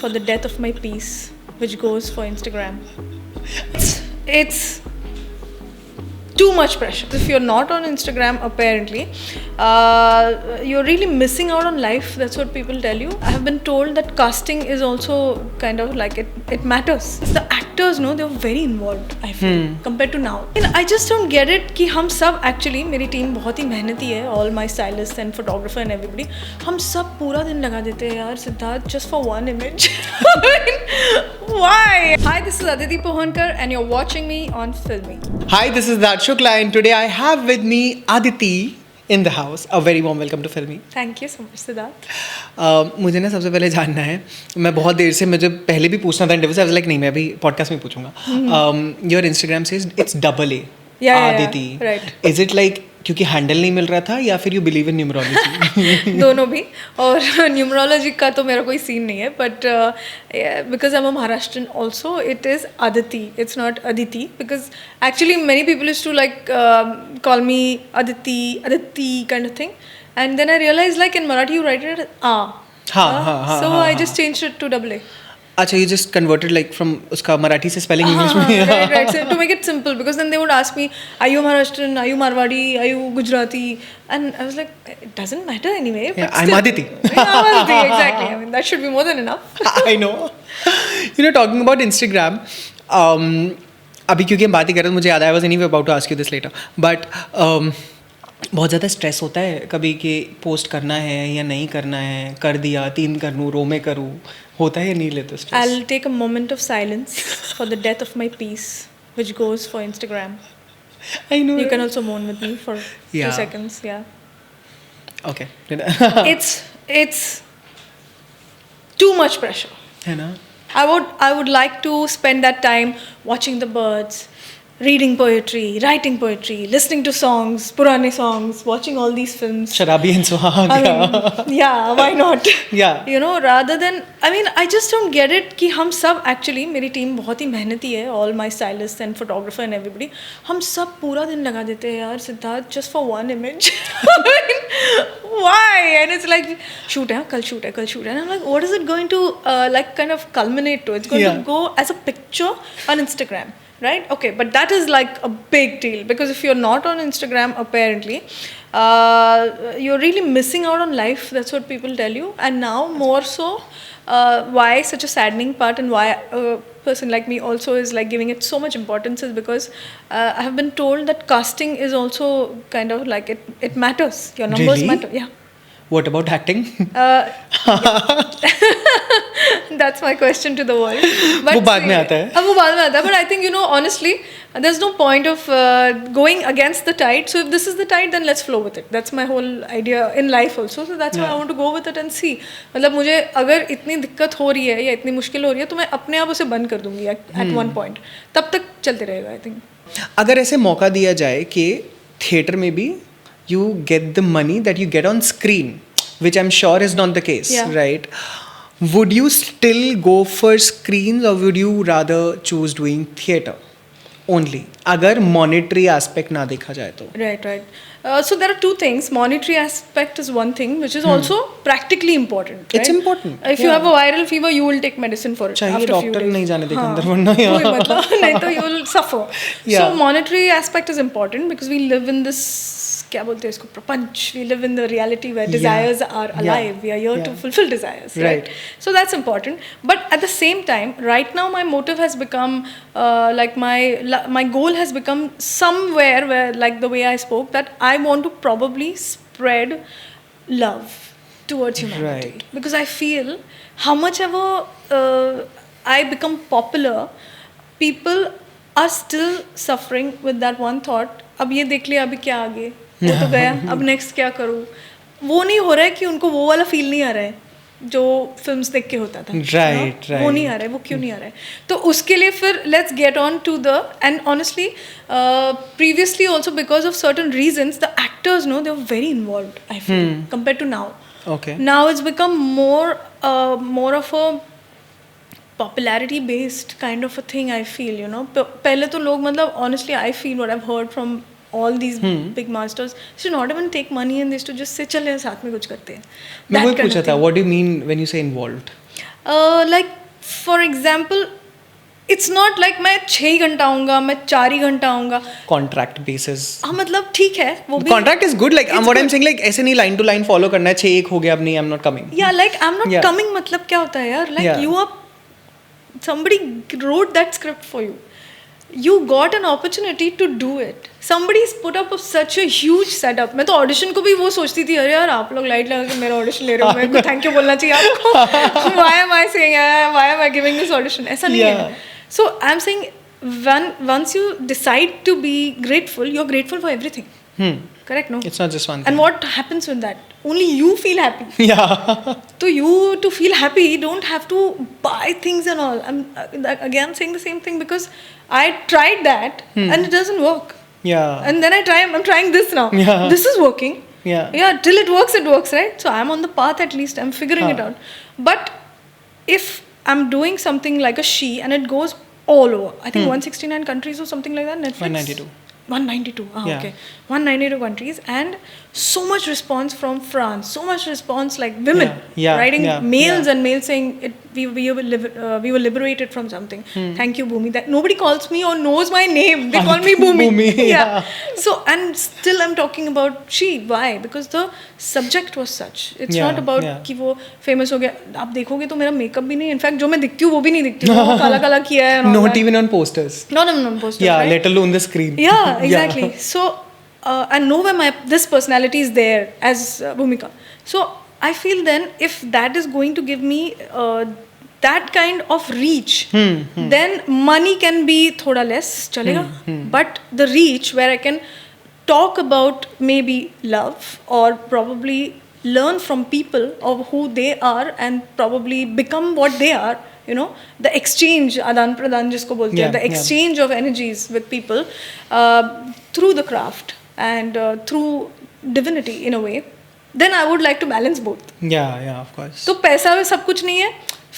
for the death of my peace, which goes for Instagram. It's too much pressure. If you're not on Instagram, apparently, you're really missing out on life. That's what people tell you. I have been told that casting is also kind of like it matters. The actors, no, they're very involved, I feel, compared to now. And I just don't get it कि हम सब actually, मेरी team बहुत ही मेहनती है, all my stylists and photographer and everybody, हम सब पूरा दिन लगा देते हैं यार Siddharth just for one image. I mean, why? Hi, this is Aditi Pohankar and you're watching me on Filmy. Hi, this is Darsh Shukla and today I have with me Aditi in the house. A very warm welcome to Filmy. Thank you so much, Siddharth. मुझे ना सबसे पहले जानना है, मैं बहुत देर से मुझे पहले भी पूछना था इंटरव्यू से, I was like नहीं मैं अभी पॉडकास्ट में पूछूंगा. Your Instagram says it's double A. Aditi. Right. Is it like क्योंकि हैंडल नहीं मिल रहा था या फिर यू बिलीव इन न्यूमरोलॉजी? दोनों भी. और न्यूमरोलॉजी का तो मेरा कोई सीन नहीं है, but because I am a Maharashtrian also it is Aaditi, it's not Aditi, because actually many people is to like call me Aditi kind of thing, and then I realise like in Marathi you write it so I just change it to double A. अच्छा, you just converted like from उसका मराठी से spelling English में. Right. So to make it simple, because then they would ask me, are you Maharashtrian, are you Marwadi, are you Gujarati? And I was like, it doesn't matter anyway. Yeah, but I'm still. Aditi. Yeah, I'm Aditi, exactly. I mean, that should be more than enough. I know. You know, talking about Instagram, अभी क्योंकि हम बात ही कर रहे थे, मुझे याद आया, I was anyway about to ask you this later. But बहुत ज़्यादा स्ट्रेस होता है कभी कि पोस्ट करना है या नहीं करना है, कर दिया, 3 कर लूँ, रो में करूँ, होता है या नहीं लेते stress? I'll take a moment of silence for the death of my peace, which goes for Instagram. I know. You can also mourn with me for 2 Yeah. seconds. Yeah. Okay. It's too much pressure. है ना? I would like to spend that time watching the birds, reading poetry, writing poetry, listening to songs, purane songs, watching all these films. शराबी and सुहाग. I mean, yeah, why not? Yeah. You know, rather than, I mean, I just don't get it कि हम सब actually, मेरी team बहुत ही मेहनती है, all my stylists and photographer and everybody, हम सब पूरा दिन लगा देते हैं यार Siddharth just for one image. I mean, why? And it's like, shoot है, कल shoot है. And I'm like, what is it going to like kind of culminate to? It's going to go as a picture on Instagram. Right? Okay, but that is like a big deal, because if you're not on Instagram, apparently, you're really missing out on life. That's what people tell you. And now more so, why such a saddening part and why a person like me also is like giving it so much importance is because I have been told that casting is also kind of like it matters. Your numbers Really? matter. Yeah. What about acting? That's my question to the world. But वो बाद में आता है. अब वो बाद में आता है, but I think, you know, honestly, there's no point of going against the tide. So if this is the tide, then let's flow with it. That's my whole idea in life also. So that's why I want to go with it and see. मतलब मुझे अगर इतनी दिक्कत हो रही है या इतनी मुश्किल हो रही है तो मैं अपने आप उसे बंद कर दूंगी at one point. तब तक चलते रहेगा, I think. अगर ऐसे मौका दिया जाए कि थिएटर में भी you get the money that you get on screen, which I'm sure is not the case, Yeah. right? Would you still go for screens or would you rather choose doing theatre only? अगर monetary aspect ना देखा जाए तो. Right. So there are two things. Monetary aspect is one thing, which is also practically important. Right? It's important. If you have a viral fever, you will take medicine for it. चाहिए after few doctor days. नहीं जाने देगा हाँ, अंदर वरना कोई मतलब नहीं तो you will suffer. Yeah. So monetary aspect is important because we live in this क्या बोलते हैं इसको प्रपंच. We live in the reality where desires are alive. We are here to fulfill desires. Right. So that's important. But at the same time, right now my motive has become like my goal has become somewhere where, like the way I spoke, that I want to probably spread love towards humanity. Right. Because I feel how much ever I become popular, people are still suffering with that one thought. अब ये देख लिया, अभी क्या आगे, वो तो गया, अब नेक्स्ट क्या करूँ. वो नहीं हो रहा है कि उनको वो वाला फील नहीं आ रहा है जो फिल्म्स देख के होता था. Right. वो नहीं आ रहा है, वो क्यों नहीं आ रहा है. तो उसके लिए फिर let's get on to the, and honestly previously also because of certain reasons the actors know they are very involved, I feel, compare to now. Okay. Now it's become more of a popularity based kind of a thing, I feel, you know. पहले तो लोग मतलब honestly I feel what I've heard from all these big masters should not even take money and this to just say चले साथ में कुछ करते हैं. मैं That वही kind of पूछा था, thing. what do you mean when you say involved? Like for example, it's not like मैं 6 घंटा आऊँगा, मैं 4 ही घंटा आऊँगा. Contract basis. हाँ मतलब ठीक है वो भी. Contract is good, like what I am saying, like ऐसे नहीं लाइन टू लाइन फॉलो करना है 6 1 हो गया अब नहीं, I am not coming. Yeah, like I'm not Yeah. coming मतलब क्या होता है यार? Like Yeah. you are, somebody wrote that script for you. You got an opportunity to do it. Somebody's put up such a huge setup. मैं तो audition को भी वो सोचती थी, अरे यार आप लोग लाइट लगा के मेरा ऑडिशन ले रहे हो, मेरे को थैंक यू बोलना चाहिए आपको. Why am I saying, why am I giving this audition? ऐसा नहीं है. So I'm saying once you decide to be grateful, you're grateful for everything. Correct, no? It's not just one thing. And what happens with that? Only you feel happy. Yeah. So you, to feel happy, don't have to buy things and all. I'm again saying the same thing because I tried that and it doesn't work. Yeah. And then I'm trying this now. Yeah. This is working. Yeah. Yeah, till it works, right? So I'm on the path at least. I'm figuring it out. But if I'm doing something like a She and it goes all over, I think 169 countries or something like that. Netflix. 192. 192. Yeah. Okay. 192 countries and so much response from France. So much response, like women Yeah. writing Yeah. mails Yeah. and mails saying we were liberated from something. Thank you, Bhumi. That nobody calls me or knows my name. They call me Bhumi. Bhumi, yeah. So and still I'm talking about She. Why? Because the subject was such. It's Yeah, not about yeah. कि वो famous हो गया. आप देखोगे तो मेरा makeup भी नहीं. In fact, जो मैं दिखती हूँ वो भी नहीं दिखती. वो काला काला किया है. and all Not that. even on posters. Not on posters. Yeah, right? let alone the screen. Yeah, exactly. So, I know where this personality is there as Bhumika. So, I feel then if that is going to give me that kind of reach, then money can be thoda less, chalega. But the reach where I can talk about maybe love or probably learn from people of who they are and probably become what they are. You know, the exchange, adan pradan jisko bolte hain, Yeah, the exchange of energies with people through the craft and through divinity in a way, then I would like to balance both. Yeah, of course. तो पैसा भी सब कुछ नहीं है,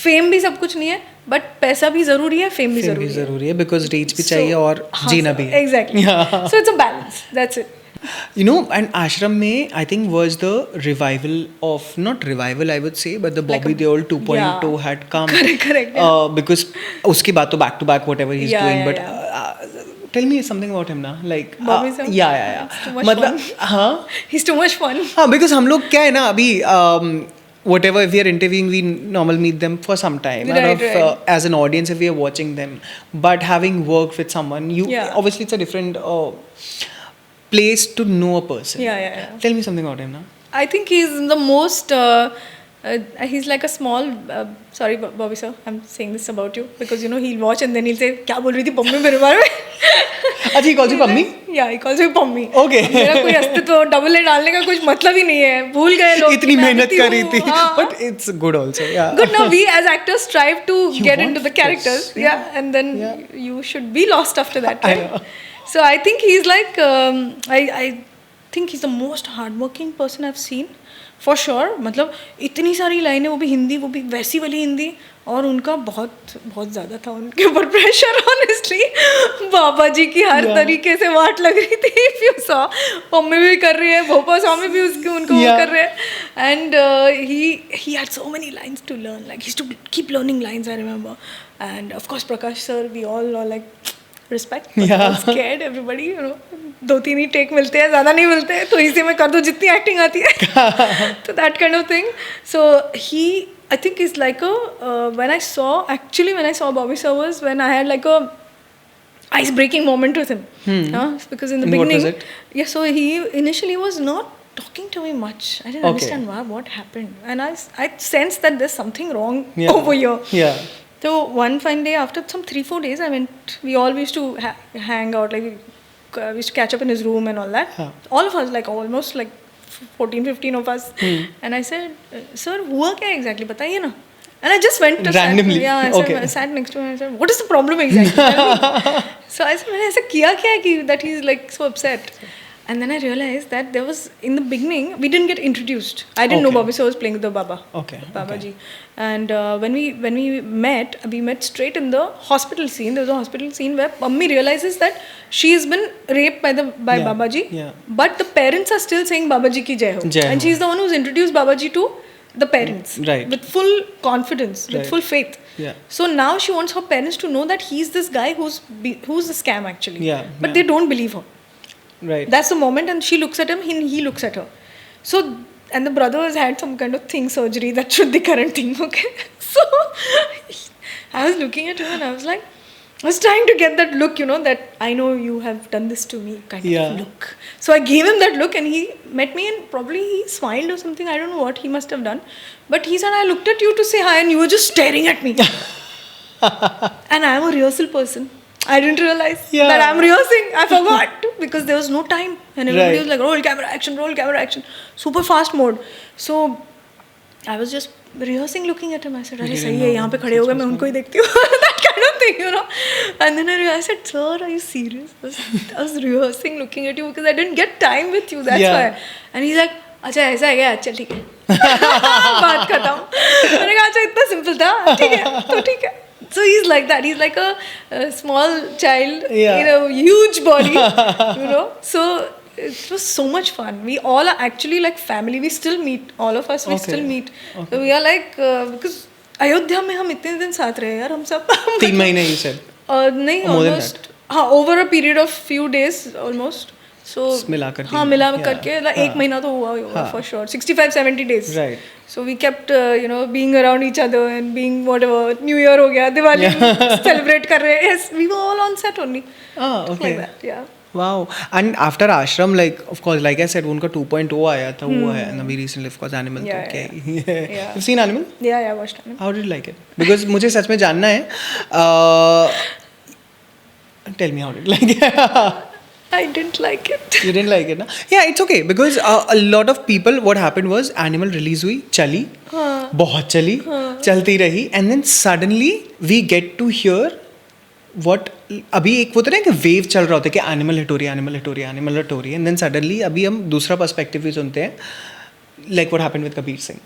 fame भी सब कुछ नहीं है, बट पैसा भी जरूरी है, फेम भी Fame जरूरी भी है. जरूरी है because reach भी चाहिए और जीना भी है. Exactly. Yeah. So it's a balance. That's it. You know, and Ashram में I think was the revival of, not revival I would say, but the Like Bobby a- Deol 2.0 yeah. had come. Correct. Because उसके बाद तो back to back whatever he's Yeah, doing, yeah, but yeah. tell me something about him ना, like Bobby sir? yeah. It's too much मतलब fun. हाँ He's too much fun. हाँ, because हम लोग क्या है ना अभी whatever, if we are interviewing, we normally meet them for some time. Right. As an audience, if we are watching them, but having worked with someone, Yeah. obviously it's a different place to know a person. Yeah. Tell me something about him now. I think he's the most. He's like a small. Sorry, Bobby sir, I'm saying this about you because you know he'll watch and then he'll say, "क्या बोल रही थी पम्मी मेरे बारे में?" अच्छा, he calls you Pammi? Yeah, he calls me Pammi. Okay. मेरा कोई अस्तित्व डबल ए डालने का कुछ मतलब ही नहीं है. भूल गए लोग. इतनी मैं मेहनत आती कर रही हूँ. थी, हाँ. but it's good also. Yeah. Good. Now we as actors strive to You get want into the this. characters. Yeah, and then Yeah. you should be lost after that. I Right? know. So I think he's like I think he's the most hardworking person I've seen for sure. मतलब इतनी सारी लाइनें, वो भी हिंदी, वो भी वैसी वाली हिंदी, और उनका बहुत ज़्यादा था उनके ऊपर प्रेशर. ऑनेस्टली बाबा जी की हर तरीके से वाट लग रही थी. If you saw, मम्मी भी कर रही है, भोपा स्वामी भी उनको वो कर रहे हैं. And he had so many lines to learn. Like he used to keep learning lines, I remember. And of course Prakash sir, we all are like respect. Yeah. All scared, everybody, you know. 2-3 ही take मिलते हैं, ज़्यादा नहीं मिलते हैं, तो इसी में कर दो जितनी एक्टिंग आती है. तो that kind of thing. So I think is like a when I saw Bobby sir was when I had like a ice breaking moment with him. Because in the And what beginning, was it? yeah, so he initially was not talking to me much. I didn't Okay. understand what happened, and I sensed that there's something wrong Yeah. over here. Yeah. So one fine day, after some 3-4 days, I went. We all used to hang out, like we used to catch up in his room and all that. Huh. All of us, like almost like 14-15 of us. And I said, "Sir, हुआ क्या exactly? बताइए ना." And I just went to Randomly? I sat next to him and I said, "What is the problem exactly?" Tell me. So I said, मैंने ऐसा किया क्या है कि that he's like so upset. And then I realized that there was, in the beginning, we didn't get introduced. I didn't know Okay. Bobby sir was playing with the Baba. Okay. Baba ji. And when we met straight in the hospital scene. There was a hospital scene where Mummy realizes that she's been raped by Yeah. Baba ji. Yeah. But the parents are still saying Baba ji ki jai ho. Jai And ho. she's the one who's introduced Baba ji to the parents, Right. with full confidence, with Right. full faith. Yeah. So now she wants her parents to know that he's this guy who's a scam actually. Yeah, But yeah. they don't believe her. Right. That's the moment, and she looks at him, he looks at her. So, and the brother has had some kind of surgery, that should the current thing, okay? So, I was looking at him and I was like, I was trying to get that look, that I know you have done this to me kind Yeah. of look. So I gave him that look and he met me and probably he smiled or something. I don't know what he must have done. But he said, I looked at you to say hi and you were just staring at me. And I'm a rehearsal person. I didn't realize Yeah. that I'm rehearsing. I forgot because there was no time. And everybody Right. was like, roll camera action. Super fast mode. So I was just rehearsing, looking at him. I said, अरे सही है, यहाँ पे खड़े हो गए, मैं उनको ही देखती हूँ. That kind of thing, And then I said, sir, are you serious? I was rehearsing, looking at you because I didn't get time with you. That's Yeah. why. And he's like, अच्छा ऐसा है क्या? चल ठीक है. बात खत्म. मैंने कहा अच्छा इतना simple था. ठीक है, तो ठीक है. So he's like that. He's like a small child Yeah. in a huge body, So it was so much fun. We all are actually like family. We still meet. All of us, we Okay. still meet. Okay. So we are like, because Ayodhya में हम इतने दिन साथ रहे यार हम सब 3 महीने you said. नहीं More than almost हाँ over a period of few days almost. So मिला कर हाँ 3 मिला yeah. करके like हाँ. 1 महीना तो हुआ ही होगा हाँ. for sure. 65-70 days. Right. So we kept being around each other and being whatever. New Year हो गया, दिवाली celebrate कर रहे. Yes, we were all on set only. Ah, okay. Like that, yeah. Wow. And after Ashram, like, of course, like I said, उनका 2.0 आया था, वो है, and we recently, of course, Animal. Yeah, तो yeah. क्या Yeah. You've seen Animal? Yeah, I watched it. How did you like it? Because मुझे सच में जानना है. Tell me how did you like it? I didn't like it. You didn't like it, na? Yeah, it's okay because a lot of people, what happened was Animal release हुई, चली, बहुत चली, चलती रही, and then suddenly we get to hear what अभी एक वो तो ना कि वेव चल रहा होता है कि एनिमल हिट हो रही है एंड देन सडनली अभी हम दूसरा पर्सपेक्टिव भी सुनते हैं like what happened with Kabir Singh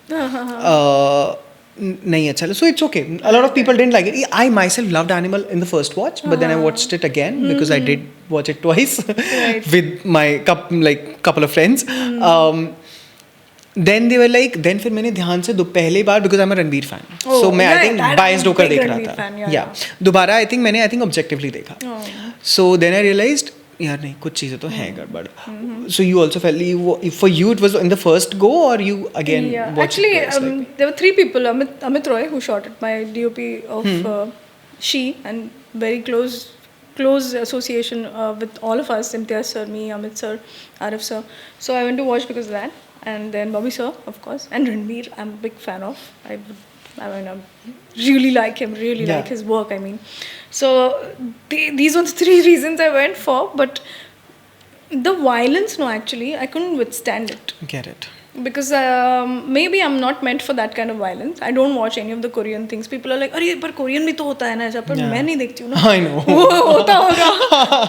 नहीं अच्छा so it's okay a lot of people didn't like it I myself loved Animal in the first watch but then I watched it again because I did watch it twice with my couple of friends then they were like then फिर मैंने ध्यान से पहली बार because I'm a Ranbir fan so मैं I think biased होकर देख रहा था yeah दोबारा I think objectively देखा so then I realized यार नहीं कुछ चीज़ें तो हैं गड़बड़ so you also felt for you it was in the first go or you again watched actually it twice, like? there were 3 people Amit Roy who shot it, my DOP of She, and very close association with all of us, Imtiaz sir, me, Amit sir, Arif sir. So I went to watch because of that. And then Bobby sir, of course, and Ranveer, I'm a big fan of. I really like him, like his work. I mean, so these were the 3 reasons I went for. But the violence, no, actually, I couldn't withstand it. Get it. Because maybe I'm not meant for that kind of violence. I don't watch any of the Korean things. People are like, अरे पर Korean भी तो होता है ना ऐसा, पर मैं नहीं देखती हूँ ना. I know. वो होता होगा,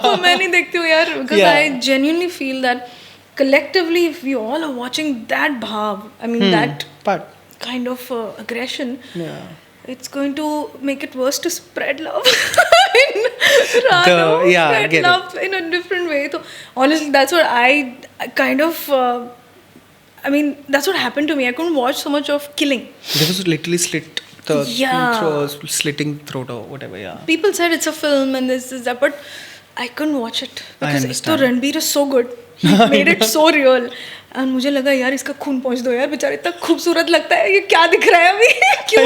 तो मैं नहीं देखती हूँ यार. Because Yeah. I genuinely feel that collectively, if we all are watching that bhav, I mean that But kind of aggression, yeah. it's going to make it worse to spread love. Spread get love in a different way. So honestly, that's what I kind of. I mean, that's what happened to me. I couldn't watch so much of killing. This was literally slitting throat or whatever, yeah. People said it's a film and this is that, but I couldn't watch it because understand. Ranbir is so good. He made it so real. And मुझे लगा यार इसका खून पहुंच दो यार बेचारा इतना खूबसूरत लगता है ये क्या दिख रहा है अभी क्यों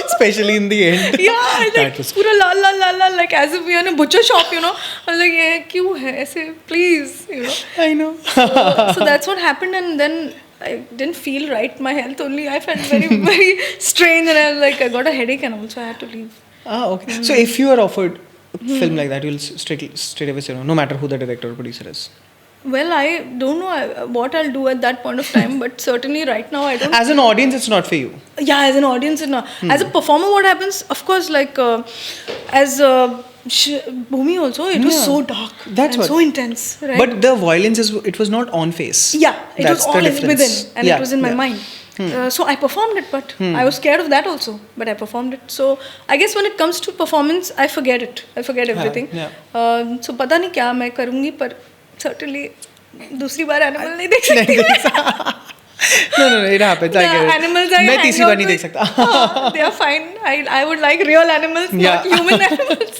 Especially in the end. Yeah, like पूरा लाल like as if we are in a butcher shop, I was like ये क्यों है ऐसे please, I know. So that's what happened, and then I didn't feel right. My health only. I felt very strange, and I was like I got a headache, and also I had to leave. Okay. So if you are offered a film like that, you'll straight away say no, no matter who the director or producer is. Well, I don't know what I'll do at that point of time, but certainly right now I don't. As an audience, it's not for you. Yeah, as an audience, it's not. As a performer, what happens? Of course, like as Bhumi also, it was so dark. That's and what. so intense, right? But the violence it was not on face. Yeah, it That's was all the difference. within, and it was in my yeah. mind. So I performed it, but I was scared of that also. But I performed it. So I guess when it comes to performance, I forget it. I forget everything. Yeah. So पता नहीं क्या मैं करूँगी, पर certainly दूसरी बार animal नहीं देख सकती मैं. No, it happens. I The get it. animals I मैं hang तीसरी out बार नहीं देख with, सकता. they are fine. I would like real animals, not Yeah. human animals.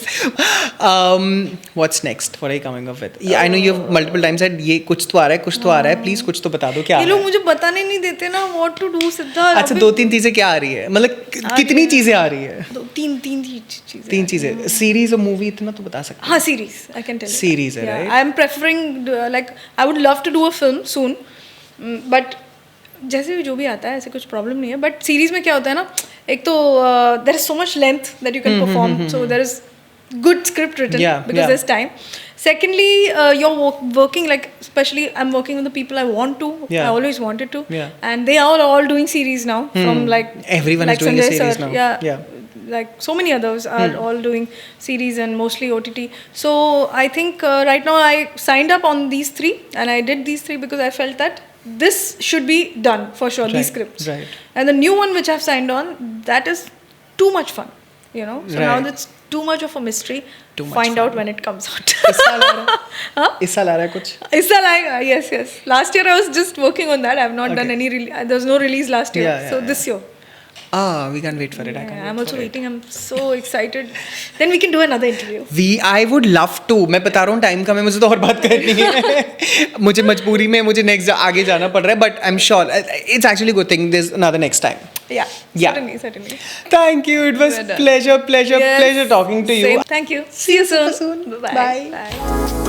What's next? What are you coming up with? Yeah, I know you've multiple times said ये कुछ तो आ रहा है, कुछ तो आ रहा है. Please कुछ तो बता दो क्या आ ये रहा लोग है. मुझे बताने नहीं देते ना what to do, सिद्धार्थ. अच्छा, अभी 2-3 चीजें क्या आ रही है? मतलब कितनी चीजें आ रही है? तीन चीजें. 3 चीजें. सीरीज और मूवी इतना तो बता सकते हाँ, series. I can tell you. Series है, Yeah, right? I'm preferring like I would love to do a film soon, but जैसे भी जो भी आता है ऐसे कुछ प्रॉब्लम नहीं है. बट सीरीज में क्या होता है ना, एक तो there is so much length that you can perform, so there is good script written because there's time. Secondly, you're working, like especially I'm working with the people I want to. I always wanted to. And they are all doing series now from like everyone like is doing Sanjay a series sir, now. Yeah. Like so many others are all doing series and mostly OTT. So I think right now I signed up on these 3 and I did these 3 because I felt that this should be done for sure, these scripts. Right. And the new one which I've signed on, that is too much fun. You know, so now that's too much of a mystery. Find out when it comes out. इस साल आ रहा है कुछ? Is that like yes. Last year I was just working on that. I have not done any. There was no release last year. So this year. We can't wait for it. I'm also waiting. I'm so excited. Then we can do another interview. I would love to. मैं बता रहा हूँ time कम है, मुझे तो और बात करनी है. मुझे मजबूरी में मुझे नेक्स्ट आगे जाना पड़ रहा है, but I am sure it's actually good thing this another next time. Yeah. Certainly. Thank you. It was pleasure talking to you. Same. Thank you. See you soon. Bye.